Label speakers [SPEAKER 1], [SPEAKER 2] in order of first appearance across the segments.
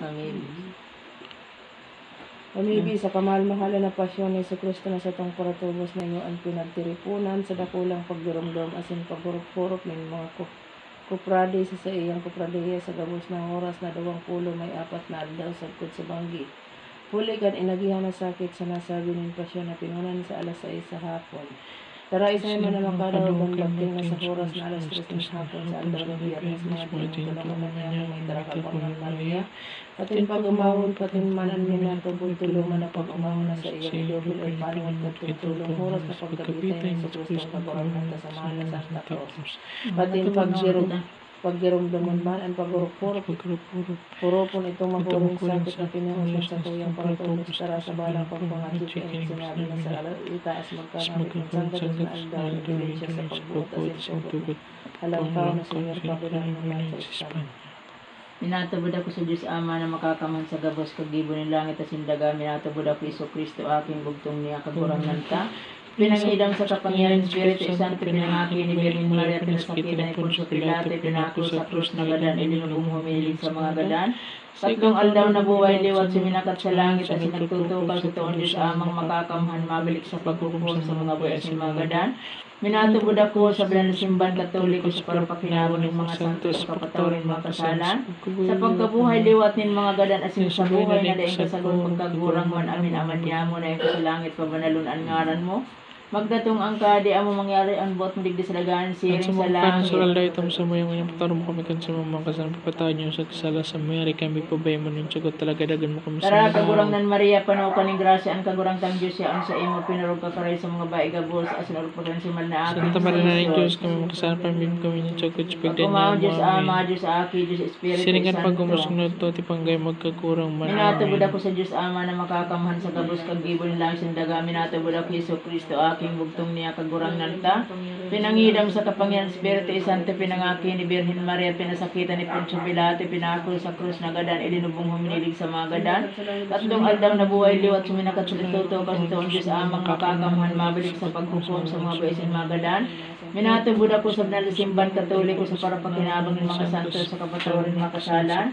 [SPEAKER 1] Amen.
[SPEAKER 2] Umibi sa kamahal-mahalan na pasyon ni Kristo na sa tong paratubos na inyo ang pinagtiripunan sa dakulang pagdurumdum asin pagurop-hurop ng mga kuprade sa iyang kupradeya sa gabos ng oras na 20 may 4 na aldaw sagkod sa banggi. Huli kan inagihan na sakit sa nasabi ng pasyon na pinunan sa alas 6 sa hapon. Tara isay man na makadaw kung bagting na sa oras na alas 3 ng hapon sa aldaw ng biyernes mga tinutulungan niya may tarakabang ng Maria. Patin pag umawon, patin manan niya na tulungan na pag umawon na sa iyang idobil at panuwat at tulong oras na pagkabitay ng Kristong kabarang ng kasamahan na Santa Cruz. Patin paggirumdaman man ang pagurupurop puropon itong mahuring sakit na pinuhusan sa tuyang paratubos tara sa balang pagpangatip ang sinabi na sa itaas magkaramit ng sanggados na aldaw ng ebidensya sa pagbuot asin tugot halangkaw na Senyor Panginoon ng Mata Espanya.
[SPEAKER 1] Minatabod ako sa Diyos Ama na makakaman sa gabos kagibo ng langit at sindaga. Minatabod ako Iso Kristo aking bugtong niya kagurangan ta. Pinangidang sa kapangyarihan Espiritu Santo, pinangaki ni Birhen Maria, pinasakitan ni Poncio Pilato, pinako sa krus na gadan, ilinubong humilig sa mga gadan. Tatlong aldaw na buhay liwat, suminakat sa langit, at sinagtutukal sa tuon Diyos amang makakamhan, mabilik sa paghukom sa mga buhay at mga gadan. Minatubod ako sa Simbahan Katoliko sa parapakinabang ng mga santos sa kapatawarin mga kasalan. Sa pagkabuhay liwat nin mga gadan asin sa buhay na daing kasagon pagkagurang man amin aman niya mo na ito sa langit pabanalun ang ngaran mo. Magdatong ang kadi amo mangyari ang bot mo digdi sa lagaan siring sa langit.
[SPEAKER 3] Sural dahi tam sa mayang mayang pataro mo kami kan sa mga kasalan papataan nyo sa kasala sa mayari kami pabay mo nung tsagot talaga dagan mo kami sa
[SPEAKER 1] Tara kagurang nan Maria panaw kaning grasya ang kagurang tang Diyos siya ang sa imo pinarog kakaray sa mga baigabos asin urpagan si mal na akin.
[SPEAKER 3] Santa Maria na ng Diyos kami makasalan pamim kami ng tsagot sa pagdan niya mo
[SPEAKER 1] Diyos Ama, Diyos Aki, Diyos Espiritu
[SPEAKER 3] siringan
[SPEAKER 1] Santo.
[SPEAKER 3] pag umusunod to tipanggay magkakurang man.
[SPEAKER 1] Minatubod ako sa Diyos Ama na makakamhan sa gabos kagibon lang sindaga. Minatubod ako Iso Kristo aking bugtong niya kagurang nanta. Pinangidam sa kapangyarihan Espiritu Santo, pinangaki ni Birhen Maria, pinasakitan ni Poncio Pilato, pinako sa krus na gadan, ilinubong huminilig sa mga gadan. Tatlong aldaw na buhay liwat, suminakat sa lituto, kasi ito ang Diyos amang makakamhan, mabilik sa paghukom sa mga buhay sa mga gadan. Minatubod ako sa Simbahan Katoliko sa parapakinabang ng mga santo sa kapatawarin mga kasalan.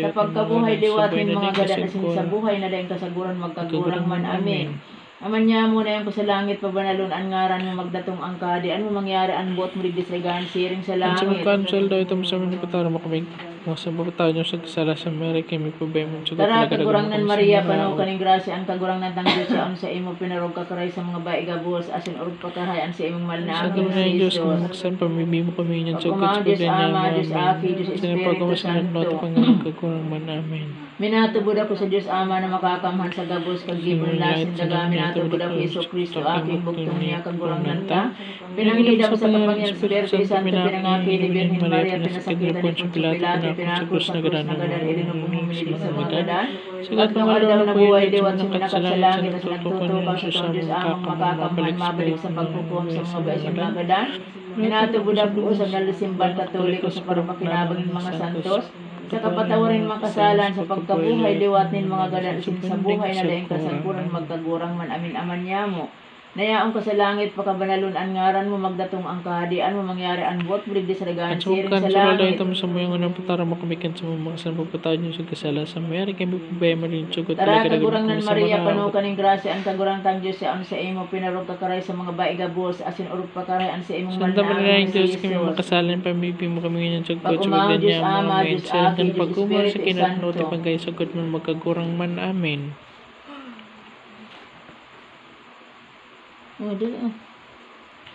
[SPEAKER 1] Sa pagkabuhay liwat ng mga gadan asin sa buhay na dahil kasaguran magkagurang man. Amen. Aman niya mo na yung sa langit pabanalon ang ngaran mo magdatong ang kadi. Ano mangyari ang buot mo digdis regan siring sa
[SPEAKER 3] At sa
[SPEAKER 1] langit.
[SPEAKER 3] magkansel daw itong sa mga pataro mo kami sa papataan nyo sa kasala sa mayari kami pabay mo tsagot
[SPEAKER 1] Tara
[SPEAKER 3] talaga
[SPEAKER 1] kagurang
[SPEAKER 3] dagan
[SPEAKER 1] nan
[SPEAKER 3] mo
[SPEAKER 1] Maria panaw kaning grasya ang kagurang nan tang Diyos siya ang sa imo pinarog kakaray sa mga baigabos asin urog pakaray ang sa imong mal na
[SPEAKER 3] sa
[SPEAKER 1] aking
[SPEAKER 3] dami ng Diyos kung
[SPEAKER 1] Jesus.
[SPEAKER 3] maksan pamimi mo kami ng tsagot sa
[SPEAKER 1] Diyos
[SPEAKER 3] pagdan niya
[SPEAKER 1] Ama,
[SPEAKER 3] mo
[SPEAKER 1] Diyos Aki, Diyos Espiritu Santo.
[SPEAKER 3] pangalang kakurang man amin.
[SPEAKER 1] Minatubod ako sa Diyos Ama na makakamhan sa gabos kagibon lasin daga. Minatubod ako Iso Kristo aking bugtong niya kagurang nanta. Pinangidam sa kapangyarihan Espiritu Santo, pinangaki ni Birhen Maria, pinasakitan ni Poncio Pilato, pinako sa krus na gadan, ilinubong humilig sa mga gadan. Tatlong aldaw na buhay liwat, suminakat sa langit at nagtutukal sa tuon Diyos amang makakamhan, mabalik sa paghukom sa mga buhay sa mga gadan. Minatubod ako sa Simbahan Katoliko sa parapakinabang ng mga santos sa kapatawarin mga kasalan sa pagkabuhay liwat nin mga gadan asin sa buhay na daing kasaguran magkagurang man amin aman niya mo. Nayaong ka sa langit pakabanalon ang ngaran mo magdatong ang kahadian mo mangyari ang buot mo digdi sa regan
[SPEAKER 3] At sa
[SPEAKER 1] siring sa
[SPEAKER 3] magkansel daw
[SPEAKER 1] langit.
[SPEAKER 3] itong sa mga unang pataro mo kami kan sa mga makasan papataan nyo sa kasala sa mayari kami pabay mo rin tsagot
[SPEAKER 1] Tara
[SPEAKER 3] talaga dagan mo
[SPEAKER 1] kagurang
[SPEAKER 3] kami
[SPEAKER 1] nan
[SPEAKER 3] sa
[SPEAKER 1] Maria
[SPEAKER 3] mga
[SPEAKER 1] panaw kaning grasya ang kagurang tang Diyos siya ang sa imo pinarog kakaray sa mga baigabos asin urog pakaray ang sa imong
[SPEAKER 3] Santa Maria
[SPEAKER 1] manang
[SPEAKER 3] ng Diyos
[SPEAKER 1] si
[SPEAKER 3] kami
[SPEAKER 1] Jesus.
[SPEAKER 3] makasalan pamimi mo kami ng tsagot sa
[SPEAKER 1] Pag-umaw
[SPEAKER 3] pagdan
[SPEAKER 1] Diyos
[SPEAKER 3] niya mo
[SPEAKER 1] Ama,
[SPEAKER 3] amin.
[SPEAKER 1] Diyos
[SPEAKER 3] Sa
[SPEAKER 1] Aki,
[SPEAKER 3] rin
[SPEAKER 1] Diyos
[SPEAKER 3] pag-umar sa
[SPEAKER 1] Espiritu
[SPEAKER 3] kinatno
[SPEAKER 1] Santo.
[SPEAKER 3] tipanggay sagot mo magkagurang man amin.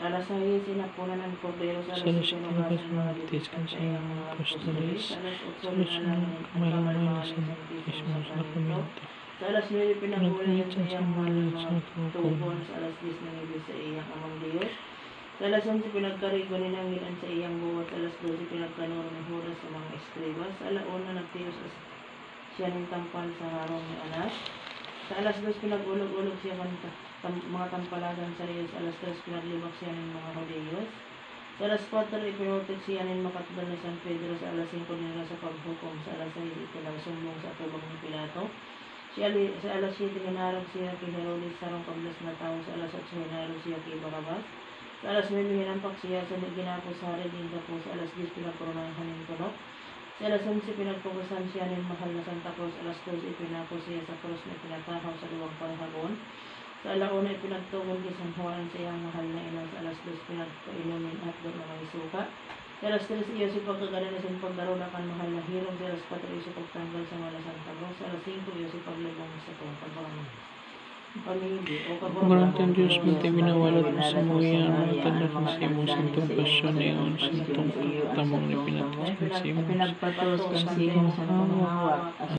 [SPEAKER 2] Para sa iyo sinapunan ng kordero sa
[SPEAKER 3] Sa
[SPEAKER 2] alas
[SPEAKER 3] lusik
[SPEAKER 2] 7
[SPEAKER 3] ng
[SPEAKER 2] ng
[SPEAKER 3] bagas mga batis kan sa mga apostolis, sa lusik ng kamalang sa Ismos na paminta.
[SPEAKER 2] sa alas 9 pinaghuli
[SPEAKER 3] Pinagkulit
[SPEAKER 2] sa
[SPEAKER 3] sa
[SPEAKER 2] iyang
[SPEAKER 3] mga
[SPEAKER 2] mga
[SPEAKER 3] sa tukong.
[SPEAKER 2] tubon sa alas 10 ng ibig sa iyang amang Diyos. Sa alas 11 pinagkarigo ni Nangilan sa iyang buhat. Sa alas 12 pinagkanuro ni Judas sa mga eskribas. Sa alauna nagtiyos siya ng tampan sa harong ni Anas. Sa alas 2 pinag-ulog-ulog siya mga tampalagan sa Diyos. Sa alas 3 pinaglibak siya ng mga rodeyos. Sa alas 4 ipinutik siya ng makatbal ni San Pedro. Sa alas 5 nila sa paghukom. Sa alas 6 ipinagsumbong sa tubang ni Pilato. Sa alas 7 hinarap siya kay Herodes sarong kablas na tao. Sa alas 8 hinarap siya kay Barabas. Sa alas 9 hinampak siya sa ginapos sa rin din po. Sa alas 10 pinagkoronahan ng tulok. Sa alas 11, pinagpukusan siya ng mahal na Santa Cruz. Alas 12, ipinako siya sa krus na pinatakaw sa luwang panghapon. Sa alauna, ipinagtungol kay San Juan sa iyang mahal na ina. Sa alas 2, pinagpainumin at doon na may suka. Sa alas 3, iyo si pagkagana na sin pagdaro na kan mahal na hirong. Sa alas 4, iyo si pagtanggal sa mahal na Santa Cruz. Sa alas 5, iyo si paglabong sa itong pamilya o
[SPEAKER 3] Pagkaroon ng Diyos, buti binawalat mo sa mga yan, mga tanda kang sa imong sintong pasyon na iyon, sintong tamang na pinatas kang sa imong
[SPEAKER 1] Pinagpatos kang simong sa pangawat.